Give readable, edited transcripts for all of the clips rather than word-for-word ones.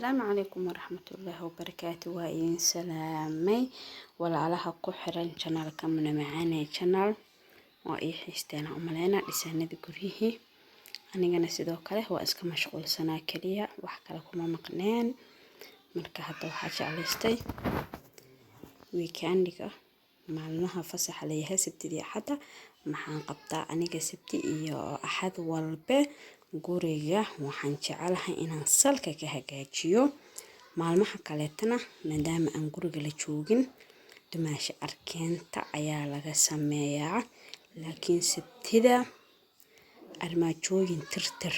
السلام عليكم ورحمة الله وبركاته. وإن سلامي ولا على حق حرن channel كمنا معانا channel وإيه حستنا عملنا لسنة جريه أنا جنا سيدو كله وأسك مشغول سنة كلية وحكى لكم مقنان مركه حتى وحاجة على استي ويكاندك معلنها فصح عليها سبتدي حتى maxaan qabtaa aniga sabti iyo axad walba guriga waxaan jecelahay inaan salka ka hagaajiyo maalmaha kaleetana maadaama aan guriga la joogin dumaasha arkeenta ayaa laga sameeyaa laakiin sabtida armaajooyin tirtir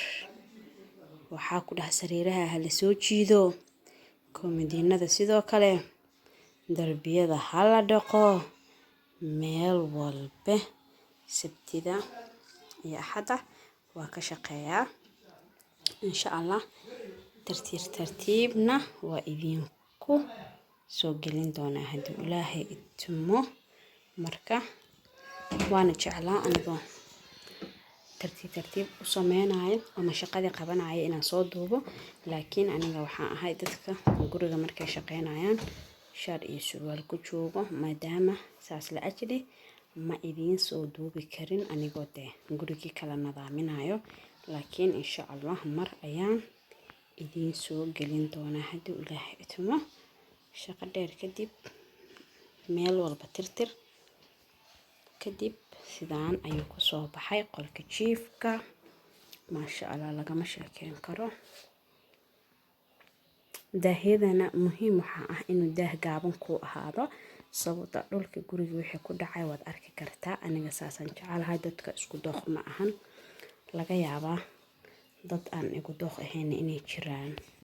waxaa ku dhax sariiraha la soo jiido koomadiinada sidoo kale darbiyada hala dhaqo meel walba sabtida iyo axada waa ka shaqeeyaa insha Allah tartiibna waa idinku soo gelin doonaa haddii Ilaahay idmo marka waana jeclaa aniga tartiib u sameeynaay ama shaqada qabanaya inaan soo duubo laakiin aniga waxaan ahay dadka guriga markay shaqeynayaan shaar iyo surwaal ku joogo maadaama saas la ajli ma idin soo duubi karin anigoo gurigii kala nadaaminayo laakiin insha Allah mar ayaan idin soo gelin doonaa haddii Ilaahay idmo shaqo dheer kadib meel walba tirtir kadib sidaan ayuu ku soo baxay qolka jiifka maasha Allah lagama sheekeyn karo daahidana muhiim waxa ah inuu daah gaaban ku ahaado sababta dhulka guriga wixii ku dhacay waad arki kartaa aniga saasan jecelahay dadka isku dooq ma ahan laga yaabaa dad aan igu dooq ahayn inay jiraan